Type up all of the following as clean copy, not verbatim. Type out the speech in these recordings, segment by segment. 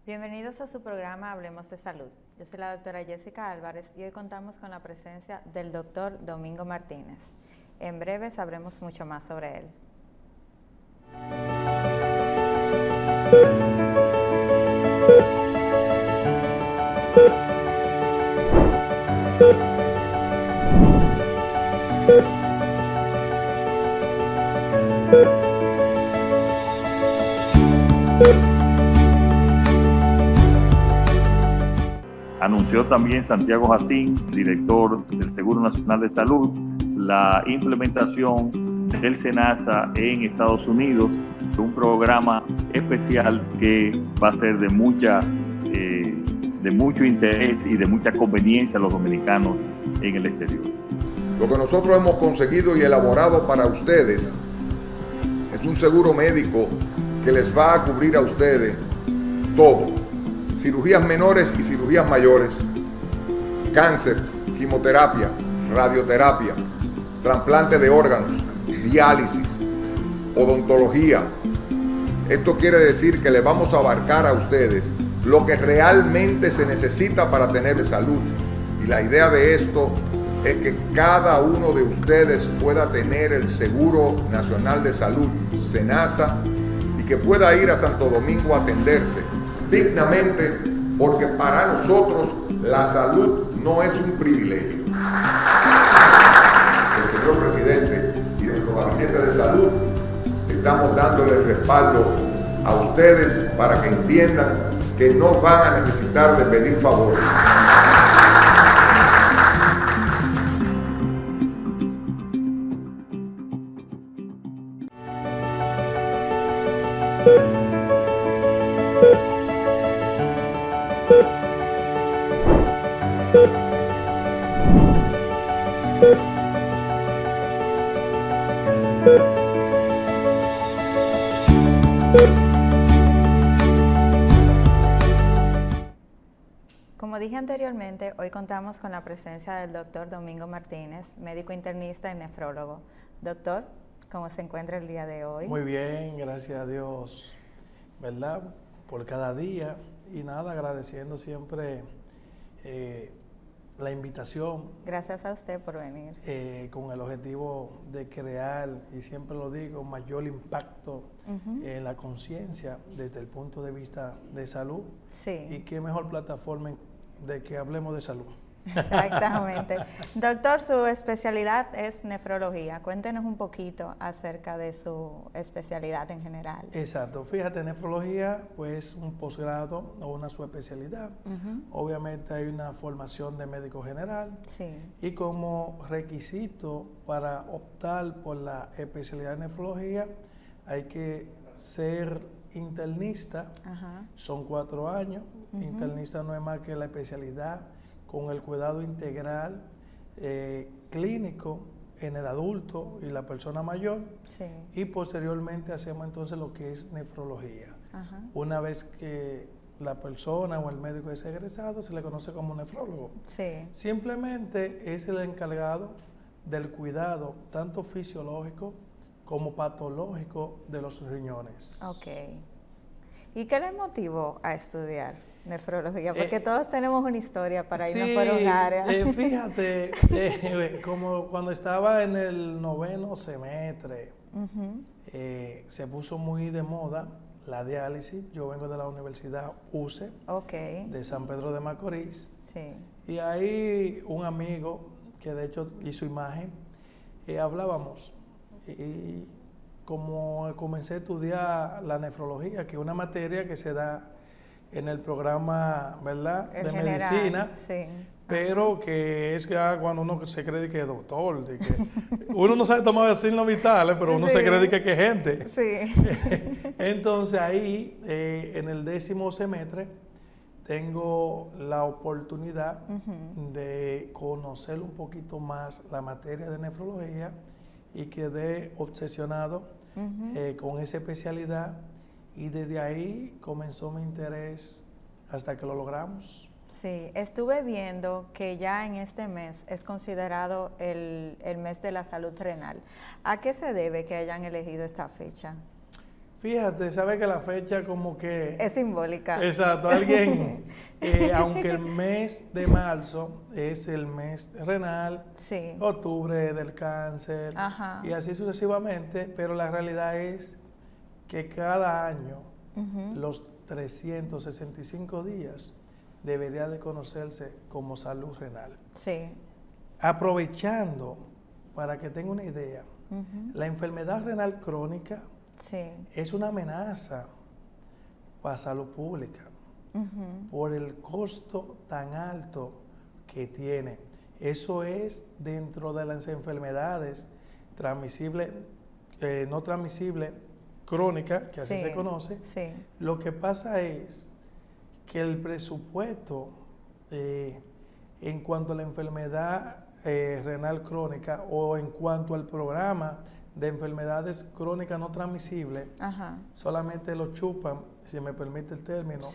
Bienvenidos a su programa Hablemos de Salud. Yo soy la doctora Jessica Álvarez y hoy contamos con la presencia del doctor Domingo Martínez. En breve sabremos mucho más sobre él. Anunció también Santiago Jacín, director del Seguro Nacional de Salud, la implementación del SENASA en Estados Unidos, un programa especial que va a ser de mucho interés y de mucha conveniencia a los dominicanos en el exterior. Lo que nosotros hemos conseguido y elaborado para ustedes es un seguro médico que les va a cubrir a ustedes todo. Cirugías menores y cirugías mayores, cáncer, quimioterapia, radioterapia, trasplante de órganos, diálisis, odontología. Esto quiere decir que les vamos a abarcar a ustedes lo que realmente se necesita para tener salud. Y la idea de esto es que cada uno de ustedes pueda tener el Seguro Nacional de Salud, SENASA, y que pueda ir a Santo Domingo a atenderse dignamente, porque para nosotros la salud no es un privilegio. El señor presidente y nuestro gabinete de salud estamos dándole el respaldo a ustedes para que entiendan que no van a necesitar de pedir favores. Como dije anteriormente, hoy contamos con la presencia del doctor Domingo Martínez, médico internista y nefrólogo. Doctor, ¿cómo se encuentra el día de hoy? Muy bien, gracias a Dios, ¿verdad? Por cada día y nada, agradeciendo siempre la invitación. Gracias a usted por venir. Con el objetivo de crear, y siempre lo digo, mayor impacto en la conciencia desde el punto de vista de salud. Sí. Y qué mejor plataforma de que hablemos de salud. Exactamente. Doctor, su especialidad es nefrología. Cuéntenos un poquito acerca de su especialidad en general. Exacto. Fíjate, nefrología, pues un posgrado o una subespecialidad. Obviamente hay una formación de médico general. Sí. Y como requisito para optar por la especialidad de nefrología, hay que ser internista. Son 4 años. Internista no es más que la especialidad con el cuidado integral clínico en el adulto y la persona mayor. Sí. Y posteriormente hacemos entonces lo que es nefrología. Una vez que la persona o el médico es egresado, se le conoce como nefrólogo. Sí. Simplemente es el encargado del cuidado tanto fisiológico como patológico de los riñones. Ok. ¿Y qué le motivó a estudiar nefrología? Porque todos tenemos una historia para irnos por un área. Fíjate, como cuando estaba en el 9º semestre, se puso muy de moda la diálisis. Yo vengo de la Universidad UCE, de San Pedro de Macorís. Sí. Y ahí un amigo, que de hecho hizo imagen, hablábamos. Y como comencé a estudiar la nefrología, que es una materia que se da en el programa, ¿verdad?, de general, medicina, sí. Pero que es ya cuando uno se cree que es doctor, de que uno no sabe tomar signos vitales, pero uno se cree que es gente. Sí. Entonces ahí, en el 10º semestre, tengo la oportunidad de conocer un poquito más la materia de nefrología y quedé obsesionado con esa especialidad, y desde ahí comenzó mi interés hasta que lo logramos. Sí, estuve viendo que ya en este mes es considerado el mes de la salud renal. ¿A qué se debe que hayan elegido esta fecha? Fíjate, sabe que la fecha como que... Es simbólica. Exacto, alguien, aunque el mes de marzo es el mes renal, sí. octubre del cáncer, Ajá. y así sucesivamente, pero la realidad es que cada año, los 365 días, debería de conocerse como salud renal. Sí. Aprovechando, para que tenga una idea, la enfermedad renal crónica es una amenaza para la salud pública por el costo tan alto que tiene. Eso es dentro de las enfermedades transmisibles, no transmisibles, crónicas, que así se conoce. Lo que pasa es que el presupuesto en cuanto a la enfermedad renal crónica o en cuanto al programa de enfermedades crónicas no transmisibles, solamente lo chupan, si me permite el término,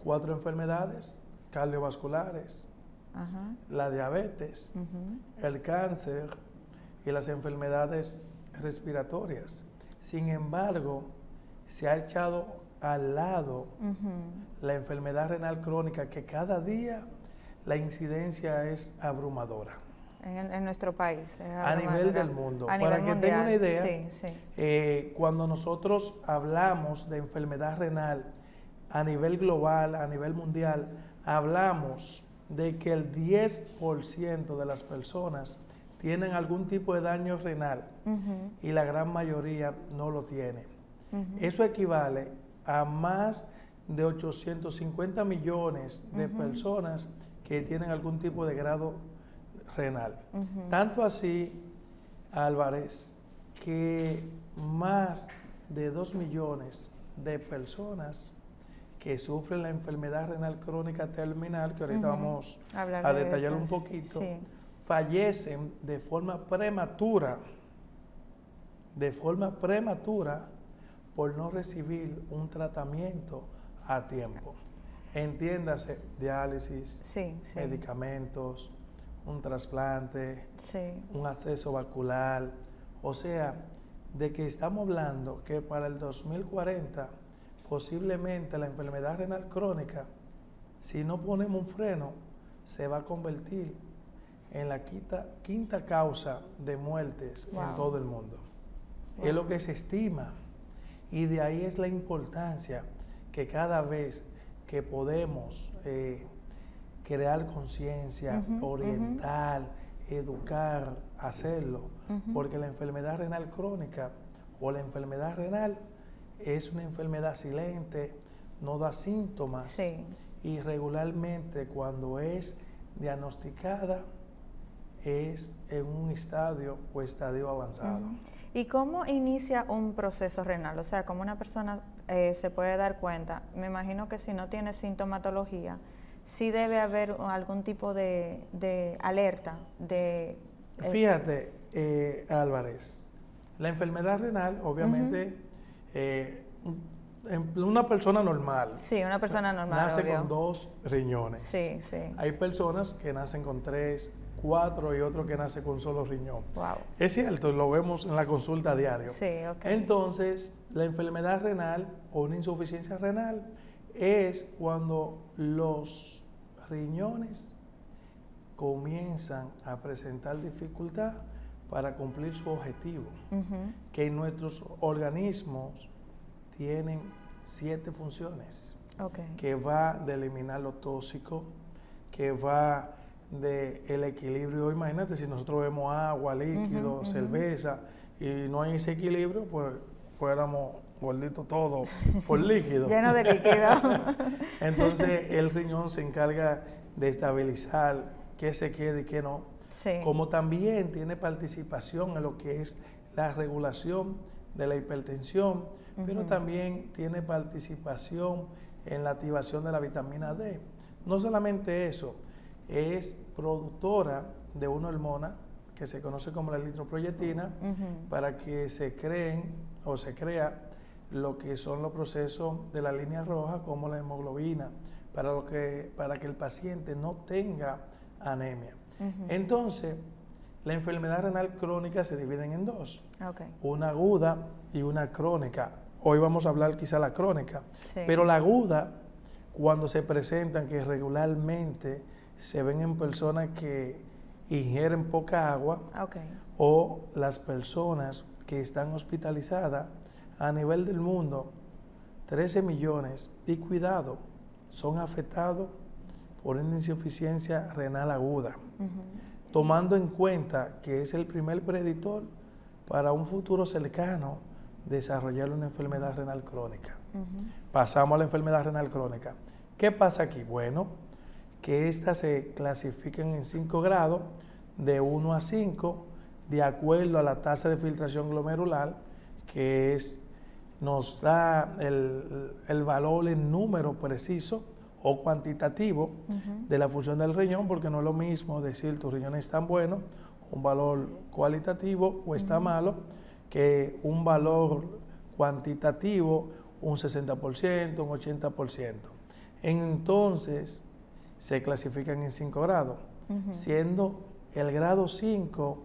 4 enfermedades cardiovasculares, la diabetes, el cáncer y las enfermedades respiratorias. Sin embargo, se ha echado al lado la enfermedad renal crónica, que cada día la incidencia es abrumadora. En nuestro país. A nivel del mundo. Para que tenga una idea, cuando nosotros hablamos de enfermedad renal a nivel global, a nivel mundial, hablamos de que el 10% de las personas tienen algún tipo de daño renal y la gran mayoría no lo tiene. Eso equivale a más de 850 millones de personas que tienen algún tipo de grado renal. Tanto así, Álvarez, que más de 2 millones de personas que sufren la enfermedad renal crónica terminal, que ahorita vamos a detallar un poquito, fallecen de forma prematura por no recibir un tratamiento a tiempo. Entiéndase, diálisis, medicamentos, un trasplante, un acceso vascular. O sea, de que estamos hablando que para el 2040 posiblemente la enfermedad renal crónica, si no ponemos un freno, se va a convertir en la quinta causa de muertes en todo el mundo. Es lo que se estima. Y de ahí es la importancia que cada vez que podemos crear conciencia, orientar, educar, hacerlo, porque la enfermedad renal crónica o la enfermedad renal es una enfermedad silente, no da síntomas, y regularmente cuando es diagnosticada es en un estadio o estadio avanzado. ¿Y cómo inicia un proceso renal? O sea, ¿cómo una persona se puede dar cuenta? Me imagino que si no tiene sintomatología, sí debe haber algún tipo de alerta. Fíjate, Álvarez, la enfermedad renal, obviamente, una persona normal. Sí, una persona normal, nace con 2 riñones. Sí. Hay personas que nacen con 3, 4 y otro que nace con solo riñón. Wow. Es cierto, lo vemos en la consulta a diario. Entonces, la enfermedad renal o una insuficiencia renal es cuando los riñones comienzan a presentar dificultad para cumplir su objetivo, que nuestros organismos tienen 7 funciones, que va de eliminar lo tóxico, que va del equilibrio. Imagínate si nosotros vemos agua, líquido, cerveza, y no hay ese equilibrio, pues fuéramos gorditos todos por líquido. Lleno de líquido. Entonces el riñón se encarga de estabilizar qué se quede y qué no. Como también tiene participación en lo que es la regulación de la hipertensión, pero también tiene participación en la activación de la vitamina D. No solamente eso, es productora de una hormona que se conoce como la eritropoyetina, para que se creen o se crea lo que son los procesos de la línea roja, como la hemoglobina, para que el paciente no tenga anemia. Entonces, la enfermedad renal crónica se dividen en dos, una aguda y una crónica. Hoy vamos a hablar quizá la crónica, pero la aguda, cuando se presentan, que regularmente se ven en personas que ingieren poca agua, o las personas que están hospitalizadas a nivel del mundo, 13 millones, y cuidado, son afectados por una insuficiencia renal aguda, tomando en cuenta que es el primer predictor para un futuro cercano desarrollar una enfermedad renal crónica. Pasamos a la enfermedad renal crónica. ¿Qué pasa aquí? Bueno, que estas se clasifican en 5 grados, de 1 a 5, de acuerdo a la tasa de filtración glomerular, que nos da el valor en número preciso o cuantitativo de la función del riñón, porque no es lo mismo decir tu riñón es tan bueno, un valor cualitativo, o está malo, que un valor cuantitativo, un 60%, un 80%. Entonces, se clasifican en 5 grados, siendo el grado 5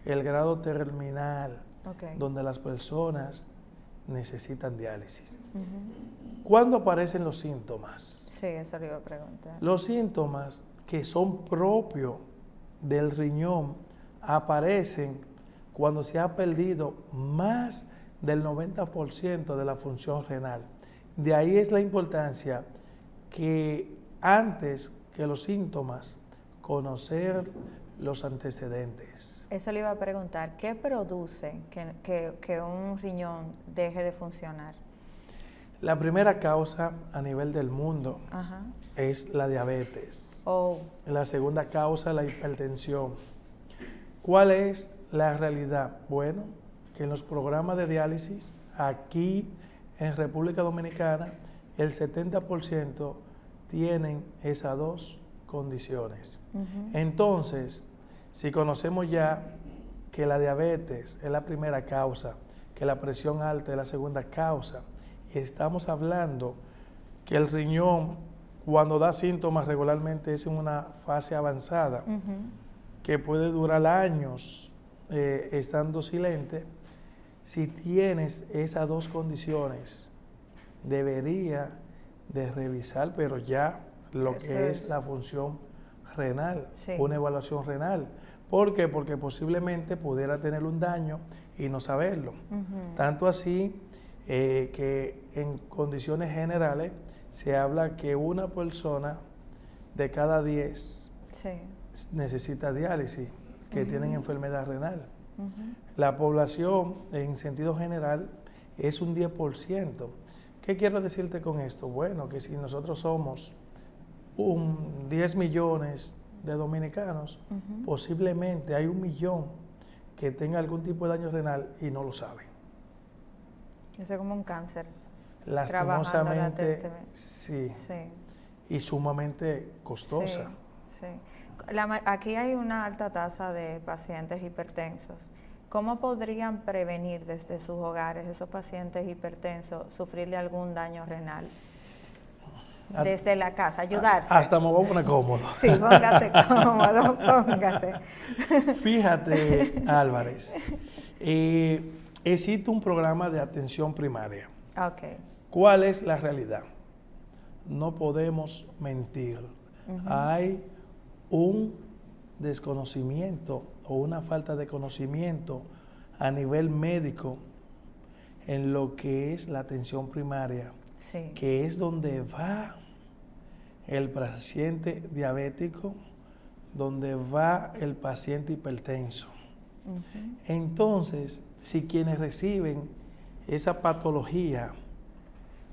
el grado terminal, donde las personas necesitan diálisis. ¿Cuándo aparecen los síntomas? Sí, eso le iba a preguntar. Los síntomas que son propios del riñón aparecen cuando se ha perdido más del 90% de la función renal. De ahí es la importancia que antes que los síntomas, conocer los antecedentes. Eso le iba a preguntar, ¿qué produce que un riñón deje de funcionar? La primera causa a nivel del mundo es la diabetes. La segunda causa, la hipertensión. ¿Cuál es la realidad? Bueno, que en los programas de diálisis, aquí en República Dominicana, el 70% tienen esas dos condiciones. Entonces, si conocemos ya que la diabetes es la primera causa, que la presión alta es la segunda causa, y estamos hablando que el riñón, cuando da síntomas regularmente, es en una fase avanzada, que puede durar años estando silente. Si tienes esas dos condiciones, debería de revisar, pero ya lo que es la función renal, una evaluación renal. ¿Por qué? Porque posiblemente pudiera tener un daño y no saberlo. Tanto así que en condiciones generales se habla que una persona de cada 10 necesita diálisis, que tienen enfermedad renal. La población en sentido general es un 10%. ¿Qué quiero decirte con esto? Bueno, que si nosotros somos 10 millones de dominicanos, posiblemente hay 1 millón que tenga algún tipo de daño renal y no lo saben. Eso es como un cáncer. Lastimosamente, sí. Y sumamente costosa. Aquí hay una alta tasa de pacientes hipertensos. ¿Cómo podrían prevenir desde sus hogares esos pacientes hipertensos sufrirle algún daño renal? Desde la casa, ayudarse. Hasta me voy a poner cómodo. Sí, póngase cómodo, póngase. Fíjate, Álvarez, existe un programa de atención primaria. ¿Cuál es la realidad? No podemos mentir. Hay un desconocimiento o una falta de conocimiento a nivel médico en lo que es la atención primaria, que es donde va el paciente diabético, donde va el paciente hipertenso. Entonces, si quienes reciben esa patología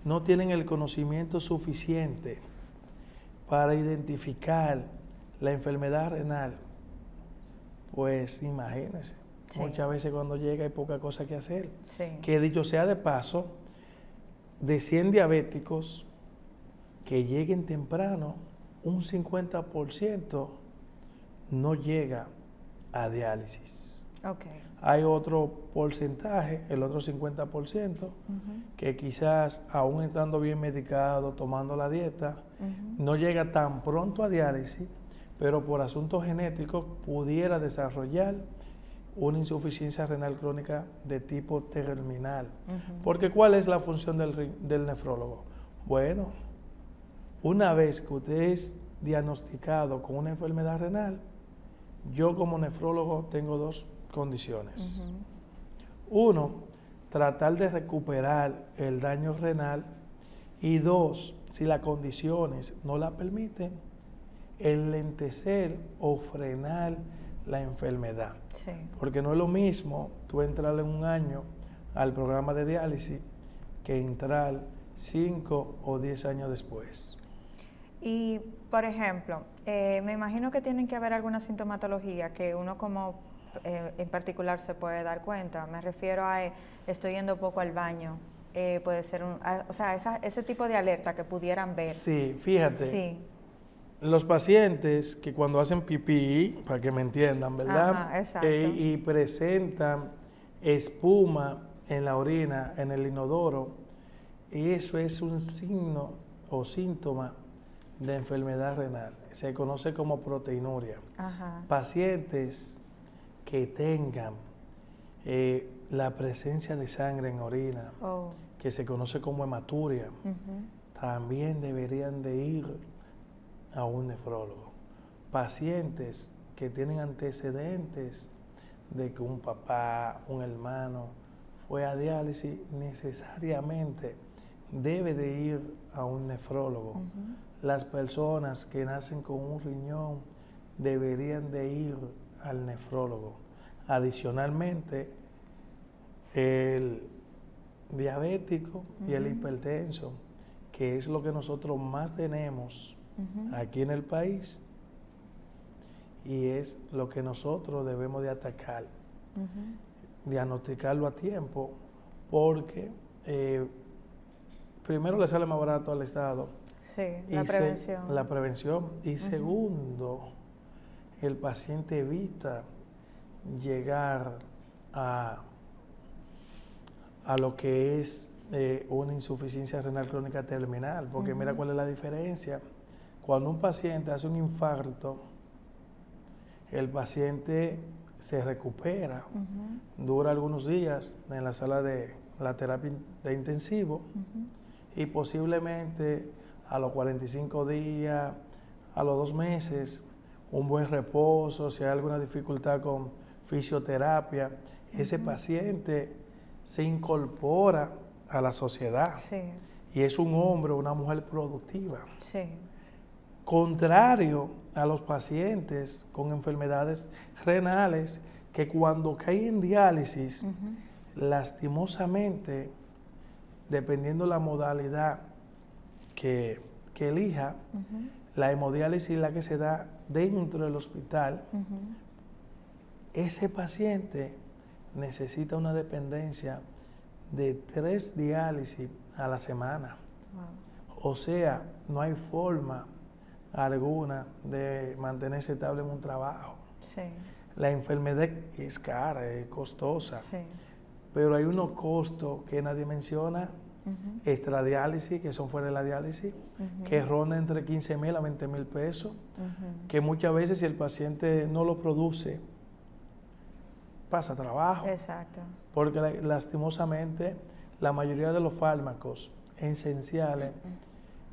no tienen el conocimiento suficiente para identificar la enfermedad renal, pues imagínense, muchas veces cuando llega hay poca cosa que hacer. Que dicho sea de paso, de 100 diabéticos que lleguen temprano, un 50% no llega a diálisis. Okay. Hay otro porcentaje, el otro 50%, que quizás aún estando bien medicado, tomando la dieta, no llega tan pronto a diálisis, pero por asuntos genéticos pudiera desarrollar una insuficiencia renal crónica de tipo terminal. Porque ¿cuál es la función del nefrólogo? Bueno, una vez que usted es diagnosticado con una enfermedad renal, yo como nefrólogo tengo dos condiciones. Uno, tratar de recuperar el daño renal, y dos, si las condiciones no la permiten, enlentecer o frenar la enfermedad. Sí. Porque no es lo mismo tú entrar en un año al programa de diálisis que entrar 5 o 10 años después. Y, por ejemplo, me imagino que tienen que haber alguna sintomatología que uno como en particular se puede dar cuenta. Me refiero a estoy yendo poco al baño, puede ser ese tipo de alerta que pudieran ver. Sí, fíjate. Sí. Los pacientes que cuando hacen pipí, para que me entiendan, ¿verdad? Ajá, exacto. Y presentan espuma en la orina, en el inodoro, y eso es un signo o síntoma de enfermedad renal. Se conoce como proteinuria. Ajá. Pacientes que tengan la presencia de sangre en orina, que se conoce como hematuria, también deberían de ir a un nefrólogo. Pacientes que tienen antecedentes de que un papá, un hermano fue a diálisis, necesariamente debe de ir a un nefrólogo. Las personas que nacen con un riñón deberían de ir al nefrólogo. Adicionalmente, el diabético y el hipertenso, que es lo que nosotros más tenemos aquí en el país, y es lo que nosotros debemos de atacar, diagnosticarlo a tiempo, porque primero le sale más barato al Estado. Sí, la prevención. La prevención. Y segundo, el paciente evita llegar a lo que es una insuficiencia renal crónica terminal, porque mira cuál es la diferencia. Cuando un paciente hace un infarto, el paciente se recupera, dura algunos días en la sala de la terapia de intensivo, y posiblemente a los 45 días, a los 2 meses, un buen reposo, si hay alguna dificultad con fisioterapia, ese paciente se incorpora a la sociedad. Sí. Y es un hombre o una mujer productiva. Sí. Contrario a los pacientes con enfermedades renales que cuando caen en diálisis, lastimosamente, dependiendo la modalidad que elija, la hemodiálisis es la que se da dentro del hospital, ese paciente necesita una dependencia de 3 diálisis a la semana. Wow. O sea, no hay forma alguna de mantenerse estable en un trabajo. Sí. La enfermedad es cara, es costosa, pero hay unos costos que nadie menciona, extradiálisis, que son fuera de la diálisis, que rondan entre 15,000 a 20,000 pesos, que muchas veces si el paciente no lo produce, pasa trabajo. Exacto. Porque lastimosamente la mayoría de los fármacos esenciales,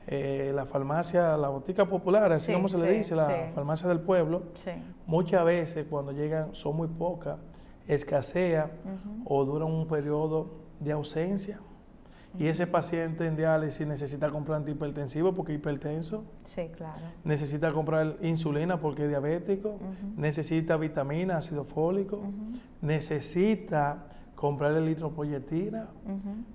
la farmacia, la botica popular, así como se le dice, la farmacia del pueblo, muchas veces cuando llegan son muy pocas, escasea o duran un periodo de ausencia. Y ese paciente en diálisis necesita comprar antihipertensivo porque es hipertenso. Sí, claro. Necesita comprar insulina porque es diabético. Necesita vitamina, ácido fólico. Necesita comprar eritropoyetina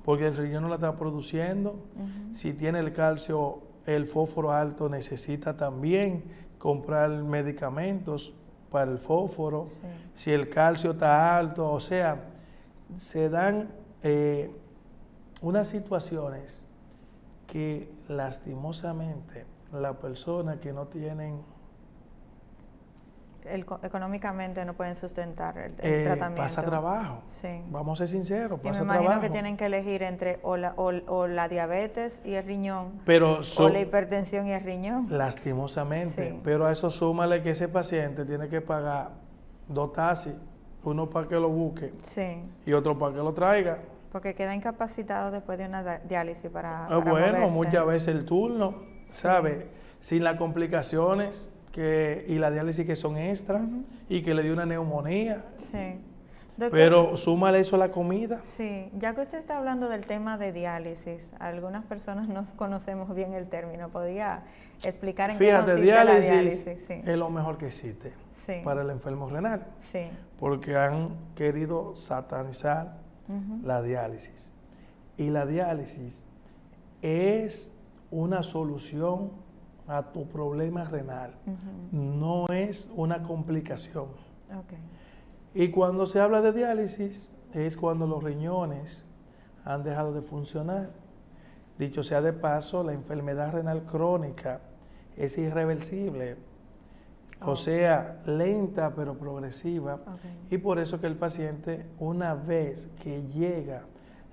porque el riñón no la está produciendo. Si tiene el calcio, el fósforo alto, necesita también comprar medicamentos para el fósforo. Sí. Si el calcio está alto, o sea, se dan unas situaciones que lastimosamente las personas que no tienen económicamente no pueden sustentar el tratamiento. Pasa trabajo. Sí. Vamos a ser sinceros, pasa y me imagino trabajo. que tienen que elegir entre o la diabetes y el riñón, pero o la hipertensión y el riñón. Lastimosamente. Sí. Pero a eso súmale que ese paciente tiene que pagar 2 taxis, uno para que lo busque y otro para que lo traiga. Porque queda incapacitado después de una diálisis para bueno, moverse. Muchas veces el turno, ¿sabe? Sin las complicaciones y la diálisis que son extra y que le dio una neumonía. Sí. Doctor, pero súmale eso a la comida. Sí, ya que usted está hablando del tema de diálisis, algunas personas no conocemos bien el término. ¿Podría explicar en qué consiste la diálisis? Sí. Es lo mejor que existe para el enfermo renal. Sí. Porque han querido satanizar la diálisis. Y la diálisis es una solución a tu problema renal. No es una complicación. Okay. Y cuando se habla de diálisis es cuando los riñones han dejado de funcionar. Dicho sea de paso, la enfermedad renal crónica es irreversible, o sea, lenta pero progresiva. Y por eso que el paciente, una vez que llega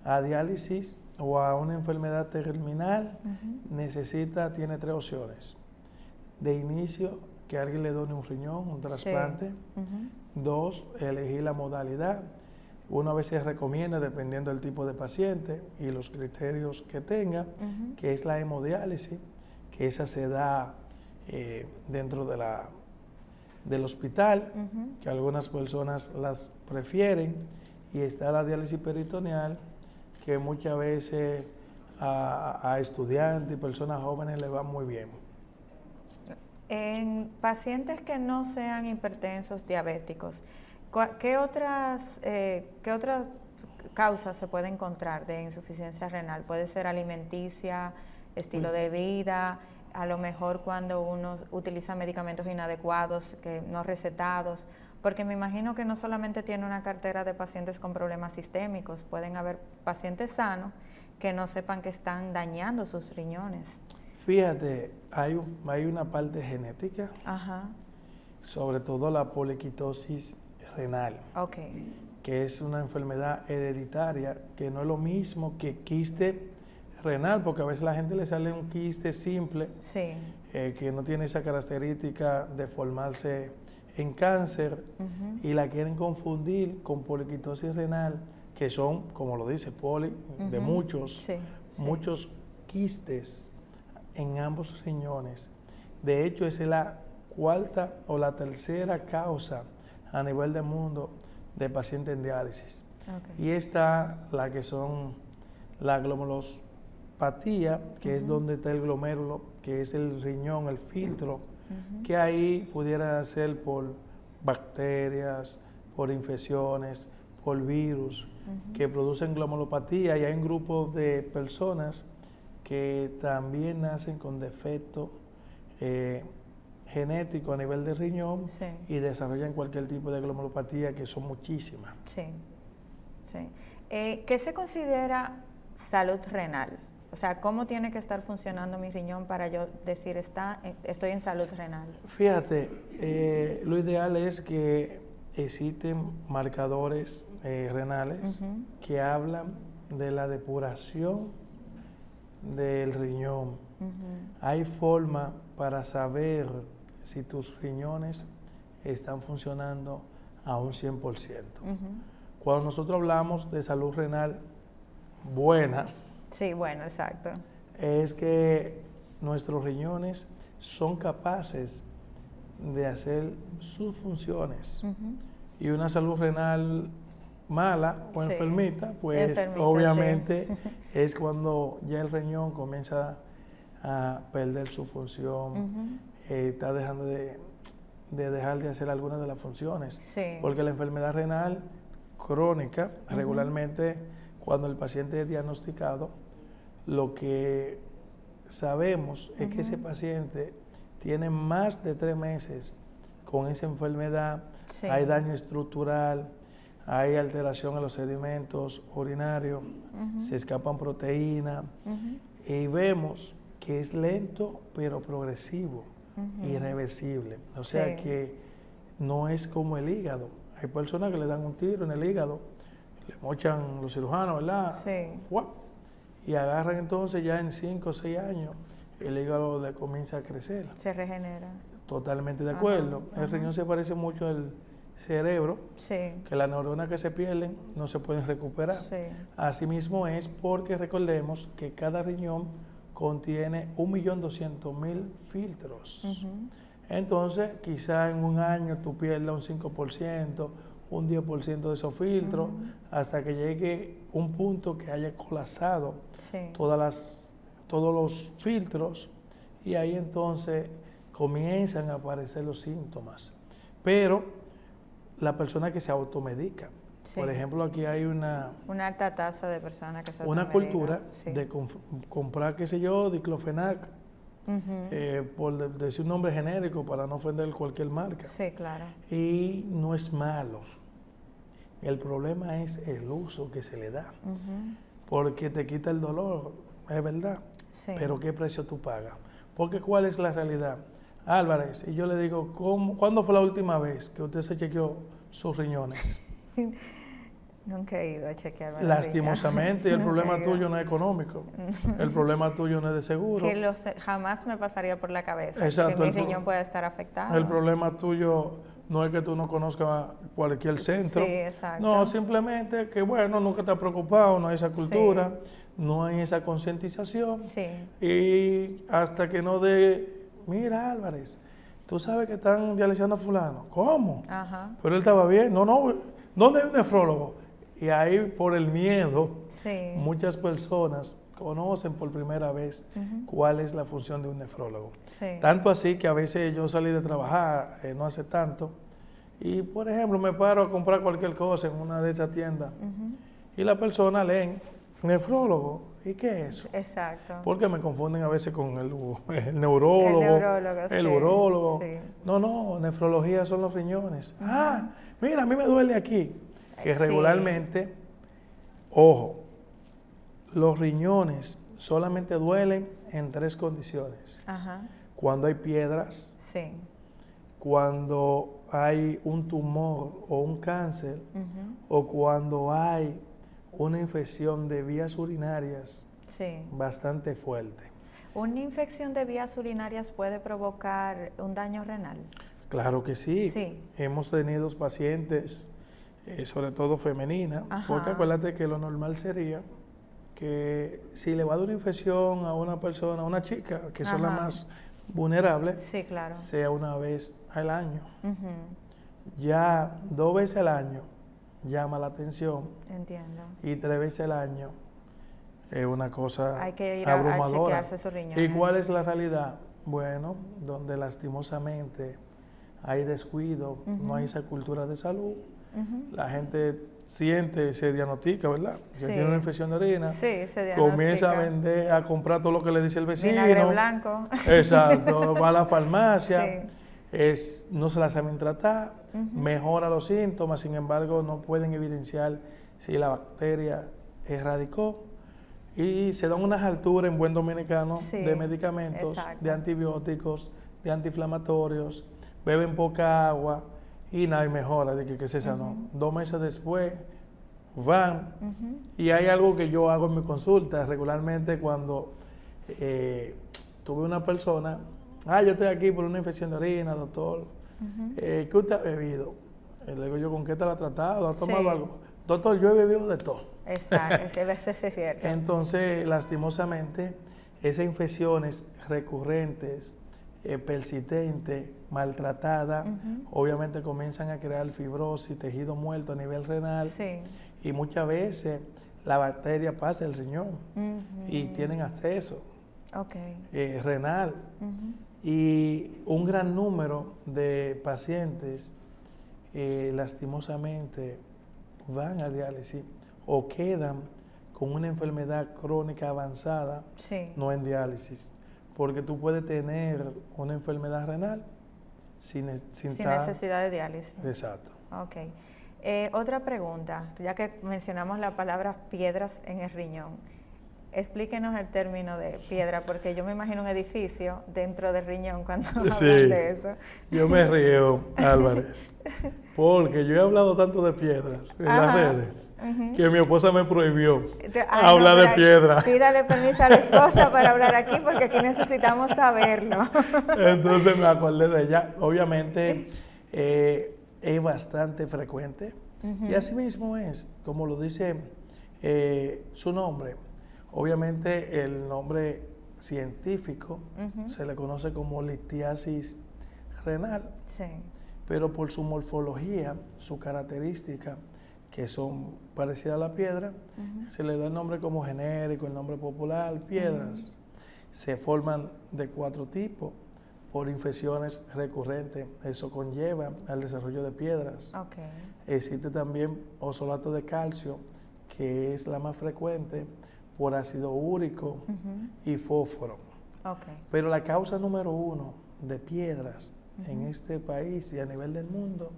a diálisis o a una enfermedad terminal, tiene 3 opciones. De inicio, que alguien le done un riñón, un trasplante. 2, elegir la modalidad. Una vez se recomienda, dependiendo del tipo de paciente y los criterios que tenga, que es la hemodiálisis, que esa se da dentro del hospital, que algunas personas las prefieren, y está la diálisis peritoneal, que muchas veces a estudiantes y personas jóvenes les va muy bien. En pacientes que no sean hipertensos, diabéticos, ¿qué otras causas se puede encontrar de insuficiencia renal? ¿Puede ser alimenticia, estilo de vida, a lo mejor cuando uno utiliza medicamentos inadecuados, que no recetados? Porque me imagino que no solamente tiene una cartera de pacientes con problemas sistémicos, pueden haber pacientes sanos que no sepan que están dañando sus riñones. Fíjate, hay una parte genética, sobre todo la poliquitosis renal, que es una enfermedad hereditaria, que no es lo mismo que quiste renal, porque a veces a la gente le sale un quiste simple, que no tiene esa característica de formarse en cáncer, y la quieren confundir con poliquitosis renal, que son, como lo dice de muchos quistes en ambos riñones. De hecho, esa es la 4ª o la 3ª causa a nivel del mundo de pacientes en diálisis. Y está la que son la glomulopatía, que es donde está el glomérulo, que es el riñón, el filtro, que ahí pudiera ser por bacterias, por infecciones, por virus, que producen glomulopatía, y hay un grupo de personas que también nacen con defecto genético a nivel de riñón y desarrollan cualquier tipo de glomulopatía, que son muchísimas. ¿Qué se considera salud renal? O sea, ¿cómo tiene que estar funcionando mi riñón para yo decir estoy en salud renal? Fíjate, lo ideal es que existen marcadores renales que hablan de la depuración del riñón. Hay forma para saber si tus riñones están funcionando a un 100%. Cuando nosotros hablamos de salud renal buena, exacto, es que nuestros riñones son capaces de hacer sus funciones. Y una salud renal mala o enfermita, pues obviamente es cuando ya el riñón comienza a perder su función, está dejando de dejar de hacer algunas de las funciones. Porque la enfermedad renal crónica, regularmente cuando el paciente es diagnosticado, lo que sabemos es que ese paciente tiene más de 3 meses con esa enfermedad, hay daño estructural, hay alteración en los sedimentos urinarios, se escapan proteínas, y vemos que es lento pero progresivo, irreversible. O sea que no es como el hígado. Hay personas que le dan un tiro en el hígado, le mochan los cirujanos, ¿verdad? Sí. ¡Fua! Y agarran entonces ya en 5 o 6 años, el hígado le comienza a crecer. Se regenera. Totalmente de acuerdo. El riñón se parece mucho al cerebro, Sí. que las neuronas que se pierden no se pueden recuperar. Sí. Asimismo es porque recordemos que cada riñón contiene 1.200.000 filtros. Entonces, quizá en un año tú pierdas un 5%, un 10% de esos filtros, hasta que llegue un punto que haya colapsado Sí. todos los filtros, y ahí entonces comienzan a aparecer los síntomas. Pero la persona que se automedica, Sí. por ejemplo, aquí hay una alta tasa de personas que se una automedican. cultura Sí. de comprar, qué sé yo, diclofenac, por decir un nombre genérico para no ofender cualquier marca. Sí, claro. Y no es malo. El problema es el uso que se le da. Porque te quita el dolor, es verdad. Sí. Pero ¿qué precio tú pagas? Porque ¿cuál es la realidad? Álvarez, y yo le digo, ¿cuándo fue la última vez que usted se chequeó sus riñones? Nunca he ido a chequearme. Lastimosamente, y el Nunca problema he ido. tuyo no es económico. El problema tuyo no es de seguro. Que jamás me pasaría por la cabeza Exacto, que mi riñón pueda estar afectado. El problema tuyo no es que tú no conozcas cualquier centro. Sí, exacto. No, simplemente que, bueno, nunca te has preocupado, no hay esa cultura, no hay esa concientización. Sí. Y hasta que no mira, Álvarez, tú sabes que están dializando a fulano. ¿Cómo? Ajá. Pero él estaba bien. No, ¿dónde hay un nefrólogo? Y ahí, por el miedo, Sí. muchas personas conocen por primera vez cuál es la función de un nefrólogo. Sí. Tanto así que a veces yo salí de trabajar no hace tanto y, por ejemplo, me paro a comprar cualquier cosa en una de esas tiendas y la persona lee nefrólogo. ¿Y qué es eso? Exacto. Porque me confunden a veces con el neurólogo, el urólogo. Sí. No, nefrología son los riñones. Ah, mira, a mí me duele aquí. Que Sí. regularmente, ojo, los riñones solamente duelen en 3 condiciones. Ajá. Cuando hay piedras, Sí. cuando hay un tumor o un cáncer, o cuando hay una infección de vías urinarias Sí. bastante fuerte. ¿Una infección de vías urinarias puede provocar un daño renal? Claro que sí. Sí. Hemos tenido pacientes, sobre todo femeninas, porque acuérdate que lo normal sería que si le va a dar una infección a una persona, a una chica, que son las más vulnerables, Sí, claro. sea una vez al año. Ya 2 veces al año llama la atención Entiendo. y 3 veces al año es una cosa Hay que ir abrumadora. a chequearse su riñón. ¿Y cuál es la realidad? Bueno, donde lastimosamente hay descuido, no hay esa cultura de salud, la gente siente, se diagnostica, ¿verdad? Que tiene una infección de orina, Sí, se diagnostica. comienza a vender, a comprar todo lo que le dice el vecino. Vinagre blanco. Exacto, va a la farmacia, Sí. no se la saben tratar, mejora los síntomas, sin embargo no pueden evidenciar si la bacteria erradicó y se dan unas alturas en buen dominicano de medicamentos, de antibióticos, de antiinflamatorios, beben poca agua y nada, y mejora de que se sanó. 2 meses después van y hay algo que yo hago en mi consulta regularmente cuando tuve una persona, yo estoy aquí por una infección de orina, doctor, ¿qué usted ha bebido? Le digo yo, ¿con qué te la ha tratado? ¿Ha tomado algo? Doctor, yo he bebido de todo. Exacto, ese veces es cierto. Entonces, lastimosamente, esas infecciones recurrentes, persistentes, maltratadas, obviamente comienzan a crear fibrosis, tejido muerto a nivel renal. Sí. Y muchas veces la bacteria pasa el riñón y tienen acceso renal. Y un gran número de pacientes, lastimosamente, van a diálisis o quedan con una enfermedad crónica avanzada, no en diálisis, porque tú puedes tener una enfermedad renal sin necesidad de diálisis. Exacto. Ok. Otra pregunta, ya que mencionamos la palabra piedras en el riñón. explíquenos el término de piedra, porque yo me imagino un edificio dentro del riñón cuando Sí, hablan de eso. Yo me río, Álvarez, porque yo he hablado tanto de piedras en las redes que mi esposa me prohibió hablar de piedra. Pídale permiso a la esposa para hablar aquí, porque aquí necesitamos saberlo. Entonces me acordé de ella. Obviamente es bastante frecuente y así mismo es, como lo dice su nombre. Obviamente el nombre científico se le conoce como litiasis renal, Sí. pero por su morfología, su característica, que son parecidas a la piedra, se le da el nombre como genérico, el nombre popular, piedras. Se forman de 4 tipos por infecciones recurrentes. Eso conlleva al desarrollo de piedras. Okay. Existe también oxalato de calcio, que es la más frecuente, por ácido úrico y fósforo. Okay. Pero la causa número 1 de piedras en este país y a nivel del mundo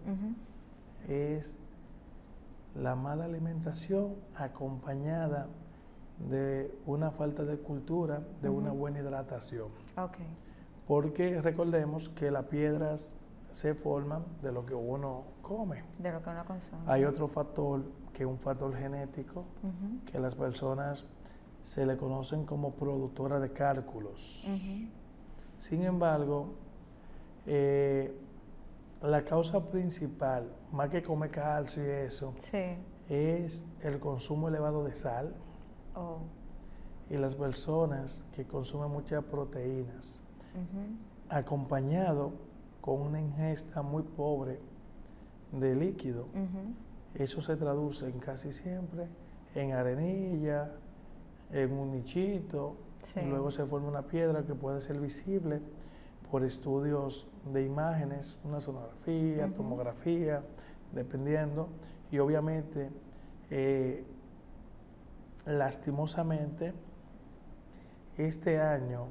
es la mala alimentación acompañada de una falta de cultura, de una buena hidratación. Okay. Porque recordemos que las piedras se forman de lo que uno come. De lo que uno consume. Hay otro factor, que es un factor genético, que las personas se le conocen como productora de cálculos. Sin embargo, la causa principal, más que comer calcio y eso, es el consumo elevado de sal y las personas que consumen muchas proteínas, acompañado con una ingesta muy pobre de líquido. Eso se traduce casi siempre en arenilla, en un nichito, y luego se forma una piedra que puede ser visible por estudios de imágenes, una sonografía, tomografía, dependiendo, y obviamente, lastimosamente, este año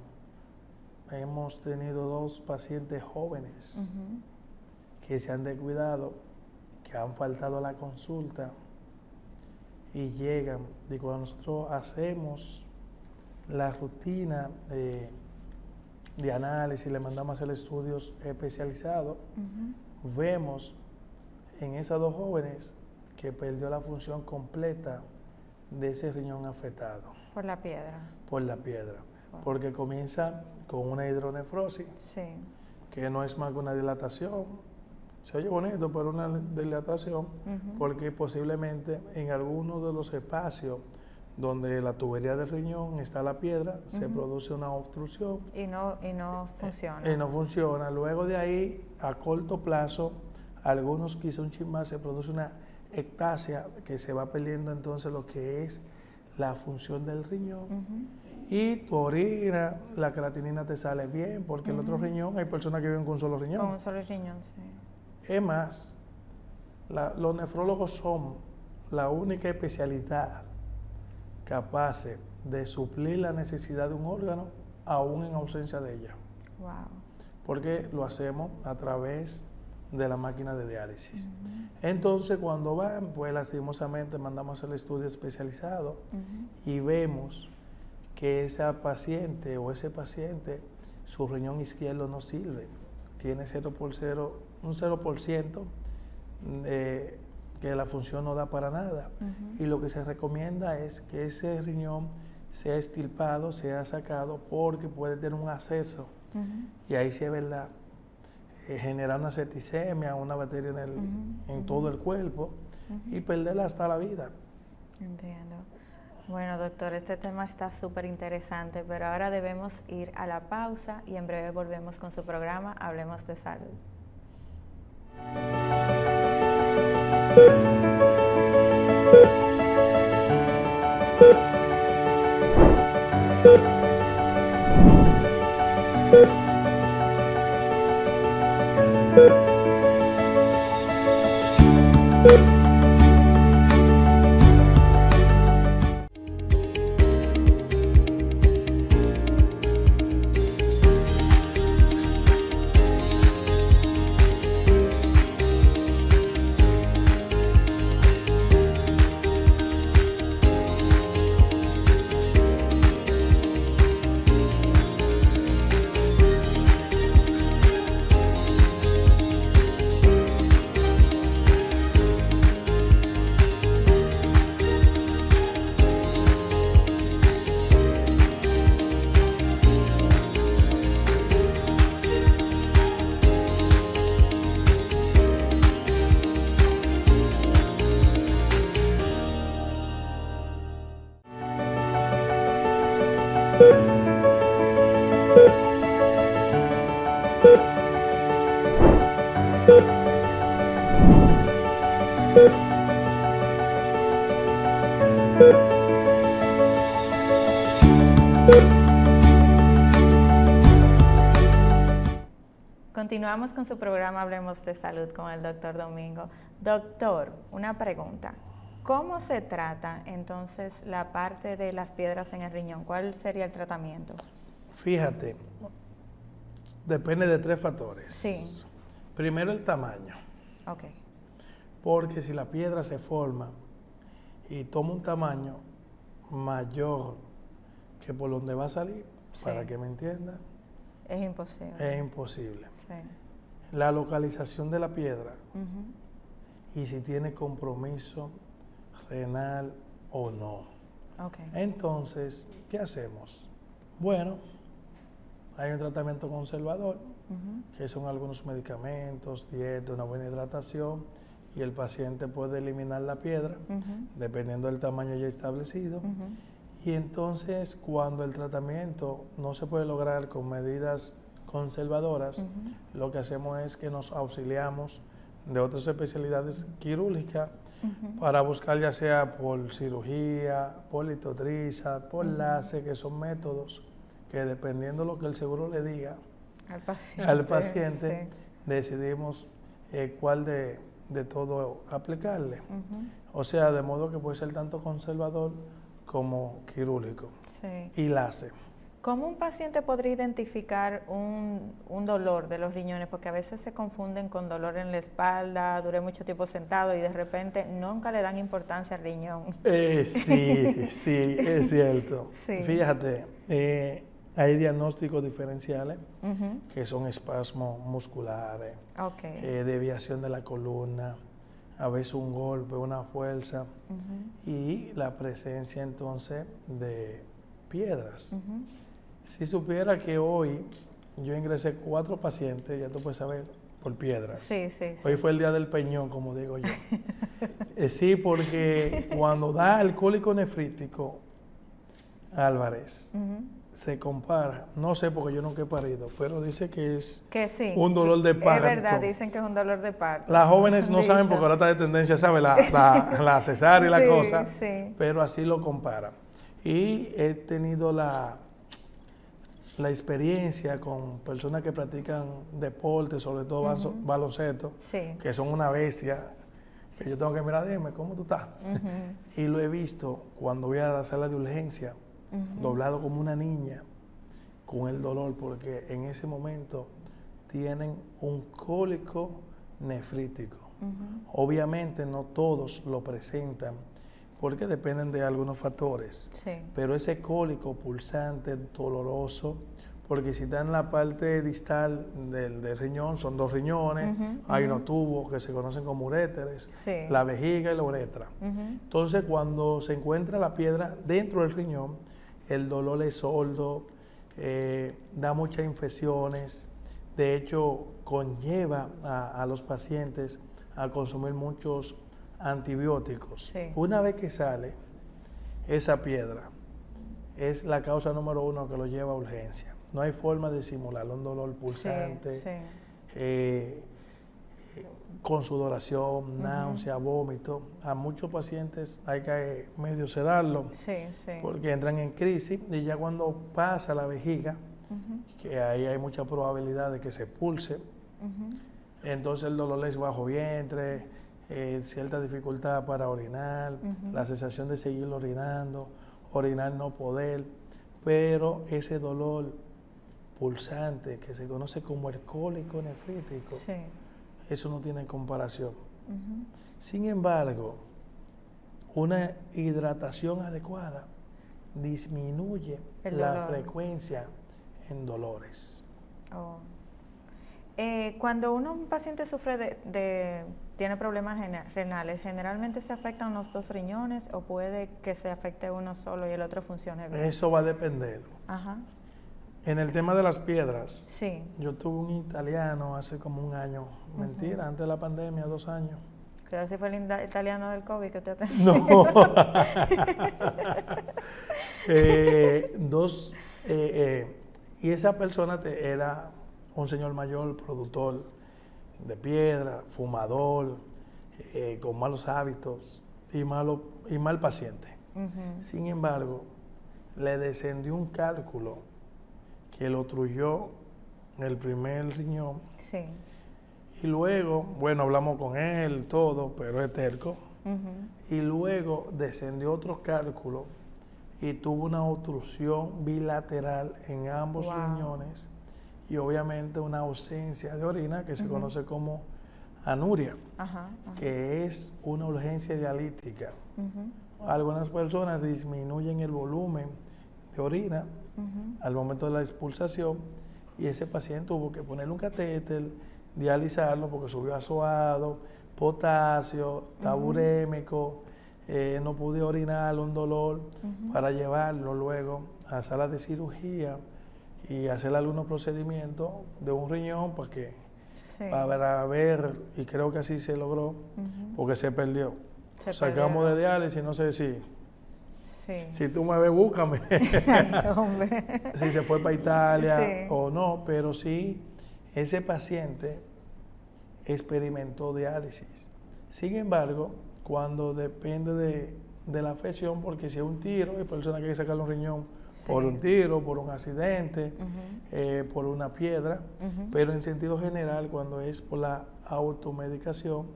hemos tenido 2 pacientes jóvenes que se han descuidado, que han faltado a la consulta y llegan, y cuando nosotros hacemos la rutina de análisis, le mandamos a hacer estudios especializados, vemos en esas 2 jóvenes que perdió la función completa de ese riñón afectado. Por la piedra. Por la piedra. Porque comienza con una hidronefrosis, que no es más que una dilatación. Se oye bonito, pero una dilatación, porque posiblemente en alguno de los espacios donde la tubería del riñón está la piedra, se produce una obstrucción. Y no funciona. Y no funciona. Luego de ahí, a corto plazo, algunos quizá un chin más, se produce una ectasia, que se va perdiendo entonces lo que es la función del riñón. Y tu orina, la creatinina te sale bien, porque el otro riñón, hay personas que viven con un solo riñón. Con un solo riñón, sí. Es más, los nefrólogos son la única especialidad capaz de suplir la necesidad de un órgano aún en ausencia de ella. Wow. Porque lo hacemos a través de la máquina de diálisis. Entonces, cuando van, pues lastimosamente mandamos el estudio especializado y vemos que esa paciente o ese paciente, su riñón izquierdo no sirve. Tiene un 0% que la función no da para nada. Y lo que se recomienda es que ese riñón sea extirpado, sea sacado, porque puede tener un acceso. Y ahí sí es verdad, generar una septicemia, una bacteria en todo el cuerpo y perderla hasta la vida. Entiendo. Bueno, doctor, este tema está súper interesante, pero ahora debemos ir a la pausa y en breve volvemos con su programa Hablemos de Salud. Continuamos con su programa Hablemos de Salud con el doctor Domingo. Doctor, una pregunta. ¿Cómo se trata entonces la parte de las piedras en el riñón? ¿Cuál sería el tratamiento? Fíjate, depende de 3 factores. Sí. Primero, el tamaño. Ok. Porque si la piedra se forma y toma un tamaño mayor que por donde va a salir, Sí. para que me entiendan, Es imposible. es imposible. Sí. La localización de la piedra Ujú. y si tiene compromiso renal o no. Ok. Entonces, ¿qué hacemos? Bueno, hay un tratamiento conservador, Ujú. que son algunos medicamentos, dieta, una buena hidratación, y el paciente puede eliminar la piedra, Ujú. dependiendo del tamaño ya establecido. Ujú. Y entonces, cuando el tratamiento no se puede lograr con medidas conservadoras, Ujú. lo que hacemos es que nos auxiliamos de otras especialidades quirúrgicas Ujú. para buscar, ya sea por cirugía, por litotrisa, por Ujú. láser, que son métodos que, dependiendo de lo que el seguro le diga Al al paciente, sí. decidimos cuál de todo aplicarle. Ujú. O sea, de modo que puede ser tanto conservador como quirúrgico. Sí. Y láser. ¿Cómo un paciente podría identificar un dolor de los riñones? Porque a veces se confunden con dolor en la espalda, duré mucho tiempo sentado y de repente nunca le dan importancia al riñón. Sí, es cierto. Sí. Fíjate, hay diagnósticos diferenciales, Ujú. que son espasmos musculares, Ok. deviación de la columna, a veces un golpe, una fuerza, Ujú. y la presencia entonces de piedras. Ujú. Si supiera que hoy yo ingresé 4 pacientes, ya tú puedes saber, por piedras. Sí, sí, sí. Hoy fue el día del peñón, como digo yo. Sí, porque cuando da alcohólico nefrítico, Álvarez, Ujú. se compara, no sé porque yo nunca he parido, pero dice que es Que sí. un dolor de parto. Es verdad, dicen que es un dolor de parto. Las jóvenes no saben Dicho. porque ahora está de tendencia, ¿sabe? La cesárea y la Sí, cosa, sí. pero así lo comparan. Y he tenido la experiencia con personas que practican deporte, sobre todo baloncesto, Sí. que son una bestia, que yo tengo que mirar, dime, ¿cómo tú estás? Ujú. Y lo he visto cuando voy a la sala de urgencia, Ujú. doblado como una niña, con el dolor, porque en ese momento tienen un cólico nefrítico. Ujú. Obviamente no todos lo presentan, porque dependen de algunos factores. Sí. Pero ese cólico pulsante, doloroso, porque si está en la parte distal del riñón, son 2 riñones, Ujú, hay ujú. unos tubos que se conocen como uréteres, Sí. la vejiga y la uretra. Ujú. Entonces, cuando se encuentra la piedra dentro del riñón, el dolor es sordo, da muchas infecciones, de hecho, conlleva a los pacientes a consumir muchos antibióticos. Sí. Una vez que sale esa piedra, es la causa número 1 que lo lleva a urgencia. No hay forma de simularlo, un dolor pulsante, Sí, con sudoración, náusea, vómito. A muchos pacientes hay que medio sedarlo, sí, sí. porque entran en crisis, y ya cuando pasa la vejiga, Ujú. que ahí hay mucha probabilidad de que se pulse, Ujú. entonces el dolor es bajo vientre, cierta dificultad para orinar, Ujú. la sensación de seguir orinando, orinar no poder, pero ese dolor pulsante que se conoce como el cólico nefrítico, Sí. eso no tiene comparación. Ujú. Sin embargo, una hidratación adecuada disminuye El la dolor. frecuencia en dolores. Oh. Cuando un paciente sufre tiene problemas renales, ¿generalmente se afectan los 2 riñones o puede que se afecte uno solo y el otro funcione bien? Eso va a depender. Ajá. En el tema de las piedras, Sí. yo tuve un italiano hace como 1 año, mentira, antes de la pandemia, 2 años. Creo que fue el italiano del COVID que te atendió. No. 2 Y esa persona era un señor mayor, productor de piedra, fumador, con malos hábitos y mal paciente. Sin embargo, le descendió un cálculo que lo obstruyó el primer riñón. Sí. Y luego, bueno, hablamos con él, todo, pero es terco. Y luego descendió otro cálculo y tuvo una obstrucción bilateral en ambos riñones y obviamente una ausencia de orina que se conoce como anuria, que es una urgencia dialítica. Algunas personas disminuyen el volumen de orina al momento de la expulsación y ese paciente tuvo que ponerle un catéter, dializarlo porque subió azoado, potasio, taburémico, no pude orinar, un dolor, para llevarlo luego a sala de cirugía y hacer algunos procedimientos de un riñón para ver, y creo que así se logró, porque se perdió. Sacamos de diálisis, no sé si tú me ves, búscame. Si se fue para Italia o no, pero sí, ese paciente experimentó diálisis. Sin embargo, cuando depende de la afección, porque si es un tiro, hay personas que hay que sacarle un riñón por un tiro, por un accidente, por una piedra, pero en sentido general, cuando es por la automedicación,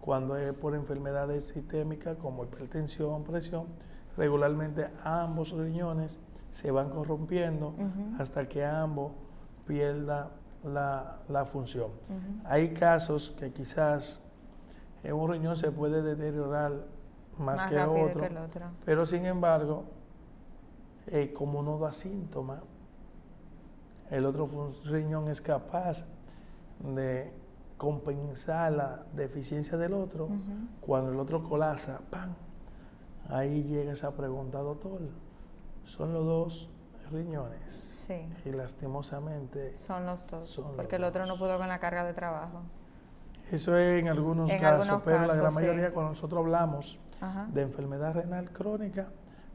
cuando es por enfermedades sistémicas como hipertensión, presión, regularmente ambos riñones se van corrompiendo hasta que ambos pierdan la función. Hay casos que quizás un riñón se puede deteriorar más que el otro, pero sin embargo, como no da síntomas, el otro riñón es capaz de compensar la deficiencia del otro. Cuando el otro colapsa, ¡pam!, ahí llega esa pregunta, doctor, ¿son los dos riñones? Sí. Y lastimosamente son los dos, porque el otro no pudo con la carga de trabajo. Eso es en algunos casos, pero la gran mayoría, cuando nosotros hablamos de enfermedad renal crónica,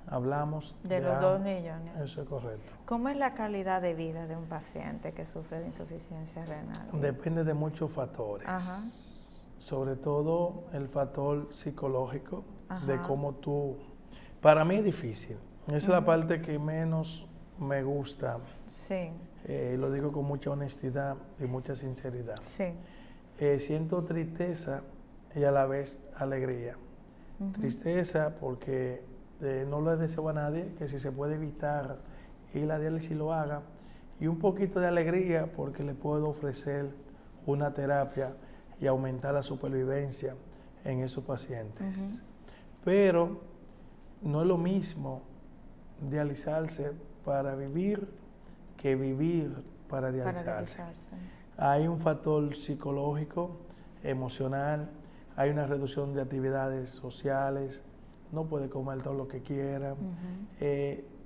hablamos de los 2 riñones. Eso es correcto. ¿Cómo es la calidad de vida de un paciente que sufre de insuficiencia renal? Depende de muchos factores. Sobre todo el factor psicológico, de cómo tú... Para mí es difícil. Esa es la parte que menos me gusta. Sí. Lo digo con mucha honestidad y mucha sinceridad. Sí. Siento tristeza y a la vez alegría. Tristeza porque no le deseo a nadie que si se puede evitar ir a diálisis lo haga, y un poquito de alegría porque le puedo ofrecer una terapia y aumentar la supervivencia en esos pacientes. Pero no es lo mismo dializarse para vivir que vivir para dializarse. Hay un factor psicológico, emocional, hay una reducción de actividades sociales, no puede comer todo lo que quiera,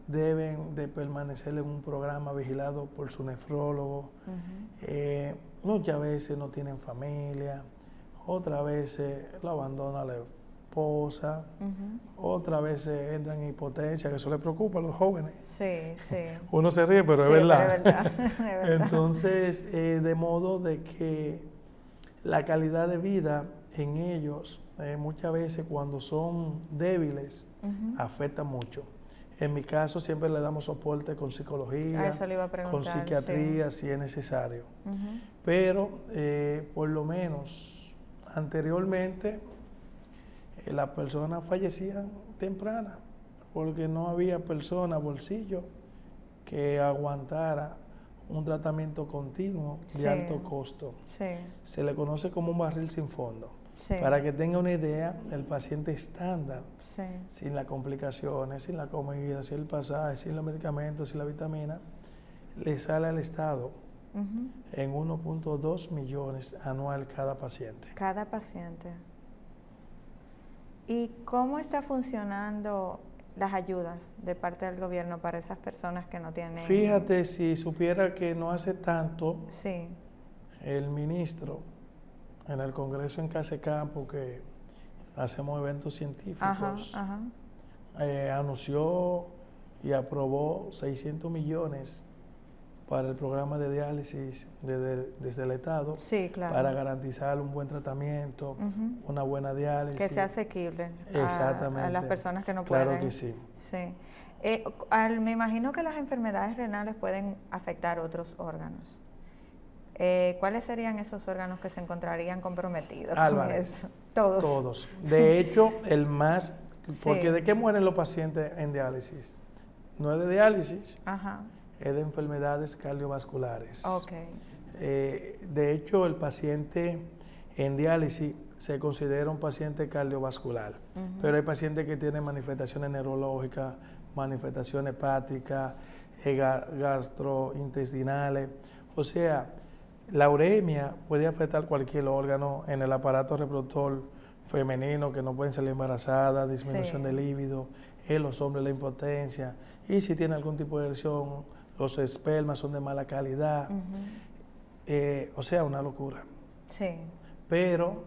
deben de permanecer en un programa vigilado por su nefrólogo, muchas veces no tienen familia, otras veces lo abandona la esposa, otras veces entran en impotencia, que eso les preocupa a los jóvenes. Sí, sí. Uno se ríe, pero es verdad. Pero es verdad. Entonces, de modo de que la calidad de vida en ellos, muchas veces cuando son débiles, afecta mucho. En mi caso siempre le damos soporte con psicología, eso le iba a preguntar, con psiquiatría, si es necesario. Pero por lo menos anteriormente las personas fallecían tempranas porque no había persona, bolsillo, que aguantara un tratamiento continuo de alto costo. Se le conoce como un barril sin fondo. Para que tenga una idea, el paciente estándar, sin las complicaciones, sin la comida, sin el pasaje, sin los medicamentos, sin la vitamina, le sale al Estado en 1.2 millones anual cada paciente. Cada paciente. ¿Y cómo está funcionando las ayudas de parte del gobierno para esas personas que no tienen? Fíjate, si supiera que no hace tanto, el ministro en el Congreso en Casa de Campo, que hacemos eventos científicos, anunció y aprobó 600 millones para el programa de diálisis desde el Estado, sí, claro, para garantizar un buen tratamiento, una buena diálisis. Que sea asequible Exactamente. a las personas que no pueden. Claro que sí. Sí. Me imagino que las enfermedades renales pueden afectar otros órganos. ¿Cuáles serían esos órganos que se encontrarían comprometidos con eso? Todos. Todos. De hecho, el más... Porque ¿de qué mueren los pacientes en diálisis? No es de diálisis, es de enfermedades cardiovasculares. Okay. De hecho, el paciente en diálisis se considera un paciente cardiovascular, pero hay pacientes que tienen manifestaciones neurológicas, manifestaciones hepáticas, gastrointestinales. O sea, la uremia puede afectar cualquier órgano en el aparato reproductor femenino, que no pueden salir embarazadas, disminución de líbido, en los hombres la impotencia, y si tiene algún tipo de lesión, los espermas son de mala calidad. O sea, una locura. Sí. Pero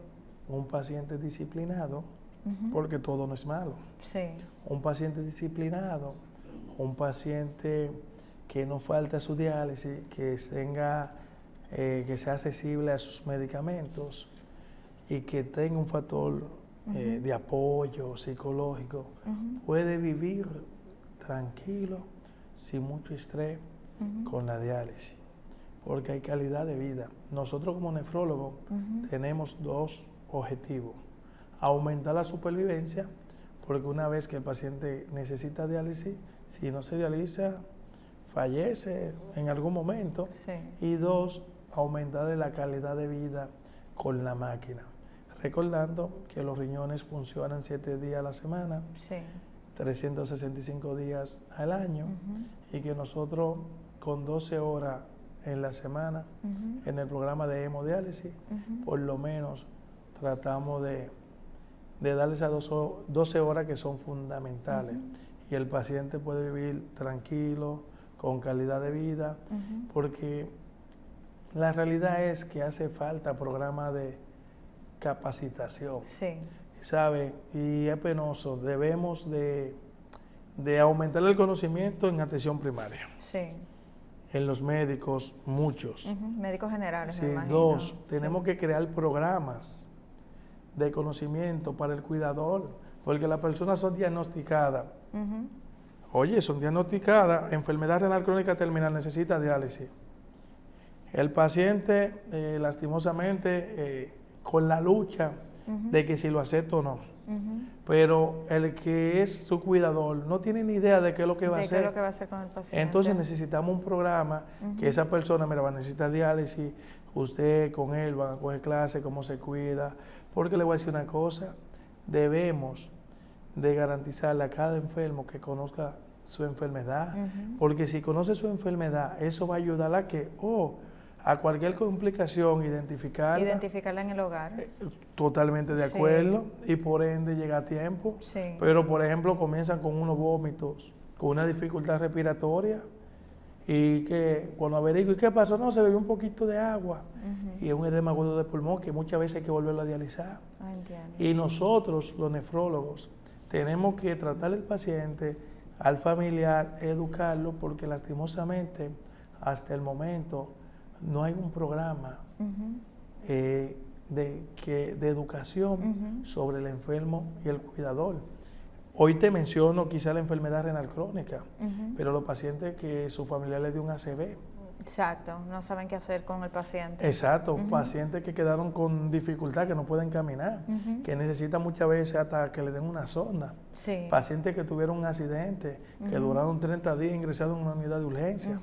un paciente disciplinado, porque todo no es malo. Sí. Un paciente disciplinado, un paciente que no falte a su diálisis, que tenga, que sea accesible a sus medicamentos y que tenga un factor de apoyo psicológico, puede vivir tranquilo, sin mucho estrés, con la diálisis, porque hay calidad de vida. Nosotros como nefrólogos tenemos dos objetivos: aumentar la supervivencia, porque una vez que el paciente necesita diálisis, si no se dializa, fallece en algún momento. Sí. Y dos, aumentar la calidad de vida con la máquina. Recordando que los riñones funcionan 7 días a la semana, 365 días al año, y que nosotros con 12 horas en la semana en el programa de hemodiálisis, por lo menos tratamos de darles a 12 horas que son fundamentales, y el paciente puede vivir tranquilo, con calidad de vida, porque la realidad es que hace falta programa de capacitación, ¿sabe? Y es penoso, debemos de aumentar el conocimiento en atención primaria. Sí. En los médicos, muchos. Médicos generales, Sí, me imagino. dos, tenemos que crear programas de conocimiento para el cuidador, porque las personas son diagnosticadas. Oye, son diagnosticadas, enfermedad renal crónica terminal, necesita diálisis. El paciente, lastimosamente, con la lucha de que si lo acepto o no. Pero el que es su cuidador no tiene ni idea de qué es lo que va a hacer. ¿Qué es lo que va a hacer con el paciente? Entonces necesitamos un programa que esa persona, mira, va a necesitar diálisis, usted con él van a coger clases, cómo se cuida. Porque le voy a decir una cosa, debemos de garantizarle a cada enfermo que conozca su enfermedad, porque si conoce su enfermedad, eso va a ayudar a que, a cualquier complicación, identificarla en el hogar. Totalmente de acuerdo, y por ende llega a tiempo. Pero, por ejemplo, comienzan con unos vómitos, con una dificultad respiratoria, y que cuando averiguo, ¿y qué pasó? No, se bebió un poquito de agua, y es un edema agudo de pulmón que muchas veces hay que volverlo a dializar. Y nosotros, los nefrólogos, tenemos que tratar al paciente, al familiar, educarlo, porque lastimosamente, hasta el momento, no hay un programa de educación sobre el enfermo y el cuidador. Hoy te menciono quizá la enfermedad renal crónica, pero los pacientes que su familiar le dio un ACV. Exacto, no saben qué hacer con el paciente. Exacto, pacientes que quedaron con dificultad, que no pueden caminar, que necesitan muchas veces hasta que le den una sonda. Pacientes que tuvieron un accidente, que duraron 30 días ingresados en una unidad de urgencia,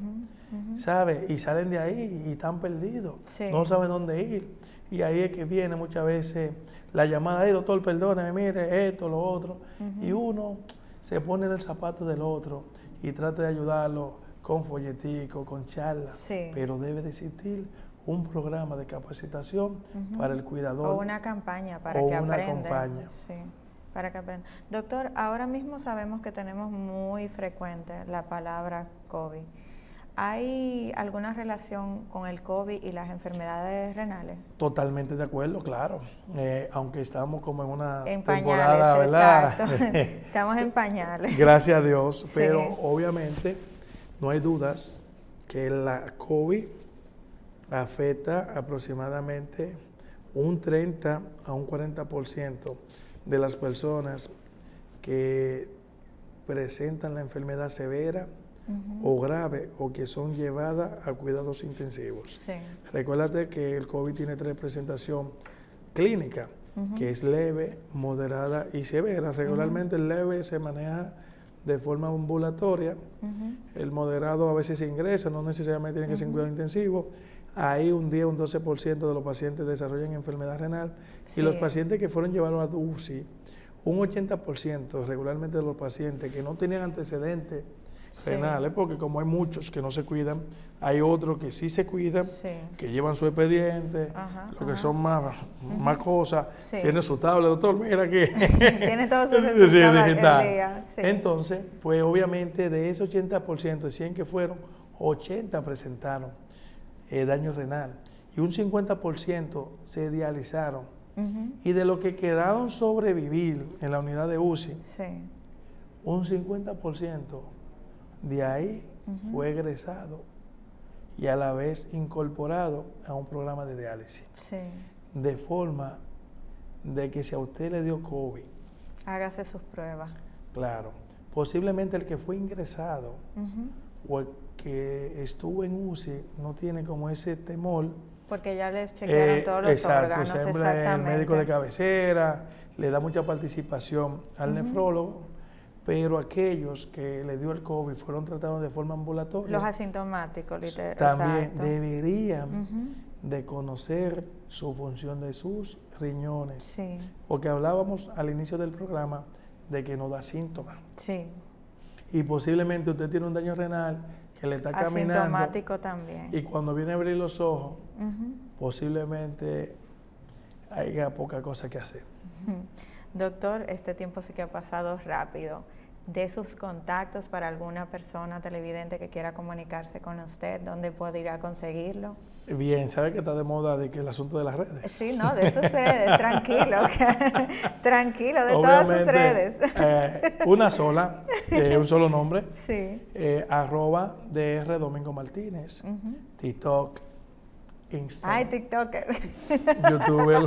¿sabe? Y salen de ahí y están perdidos, no saben dónde ir. Y ahí es que viene muchas veces la llamada, hey doctor, perdóneme, mire, esto, lo otro. Y uno se pone en el zapato del otro y trata de ayudarlo con folletico, con charlas, pero debe de existir un programa de capacitación para el cuidador. O una campaña para que aprenda. Para que aprenda. Doctor, ahora mismo sabemos que tenemos muy frecuente la palabra COVID. ¿Hay alguna relación con el COVID y las enfermedades renales? Totalmente de acuerdo, claro. Aunque estamos como en una en temporada, pañales, ¿verdad? exacto. Estamos en pañales. Gracias a Dios. Sí. Pero obviamente no hay dudas que la COVID afecta aproximadamente un 30 a un 40% de las personas que presentan la enfermedad severa o grave o que son llevadas a cuidados intensivos. Sí. Recuérdate que el COVID tiene 3 presentaciones clínicas, que es leve, moderada y severa. Regularmente el leve se maneja de forma ambulatoria, el moderado a veces se ingresa, no necesariamente tiene que ser en cuidado intensivo. Ahí un 10, un 12% de los pacientes desarrollan enfermedad renal, y los pacientes que fueron llevados a UCI, un 80% regularmente de los pacientes que no tenían antecedentes renales, porque como hay muchos que no se cuidan, hay otros que sí se cuidan, que llevan su expediente, los que son más cosas, tiene su tablet, doctor, mira aquí. Tiene todos sus resultados digital. el día. Sí. Entonces, pues obviamente de ese 80%, de 100 que fueron, 80 presentaron daño renal y un 50% se dializaron. Y de los que quedaron sobrevivir en la unidad de UCI, un 50% de ahí fue egresado y a la vez incorporado a un programa de diálisis. De forma de que si a usted le dio COVID, hágase sus pruebas. Claro. Posiblemente el que fue ingresado o el que estuvo en UCI no tiene como ese temor. Porque ya les chequearon todos los órganos, siempre el médico de cabecera le da mucha participación al nefrólogo, pero aquellos que le dio el COVID fueron tratados de forma ambulatoria. Los asintomáticos, literal. También deberían de conocer su función de sus riñones. Porque hablábamos al inicio del programa de que no da síntomas. Y posiblemente usted tiene un daño renal que le está caminando. Asintomático también. Y cuando viene a abrir los ojos, posiblemente haya poca cosa que hacer. Doctor, este tiempo sí que ha pasado rápido. De sus contactos para alguna persona televidente que quiera comunicarse con usted, ¿dónde podría conseguirlo? Bien, ¿sabe que está de moda de que el asunto de las redes? Sí, no, de sus redes, tranquilo, tranquilo, de todas sus redes. Una sola, un solo nombre, @Dr. Domingo Martínez, TikTok, Instagram. Ay, TikToker. YouTuber.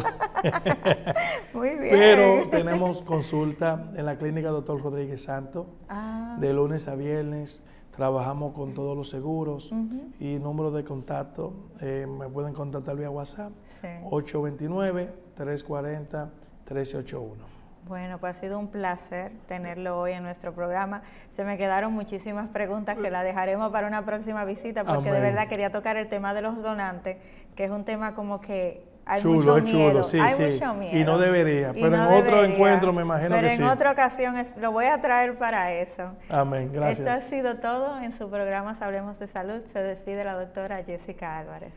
Muy bien. Pero tenemos consulta en la clínica Dr. Rodríguez Santo, de lunes a viernes. Trabajamos con todos los seguros y número de contacto, me pueden contactar vía WhatsApp, 829-340-1381. Bueno, pues ha sido un placer tenerlo hoy en nuestro programa. Se me quedaron muchísimas preguntas que las dejaremos para una próxima visita, porque de verdad quería tocar el tema de los donantes, que es un tema como que hay mucho miedo. Mucho miedo. Y no debería, pero en otro encuentro me imagino que sí. Pero en otra ocasión lo voy a traer para eso. Amén, gracias. Esto ha sido todo en su programa Hablemos de Salud. Se despide la doctora Jessica Álvarez.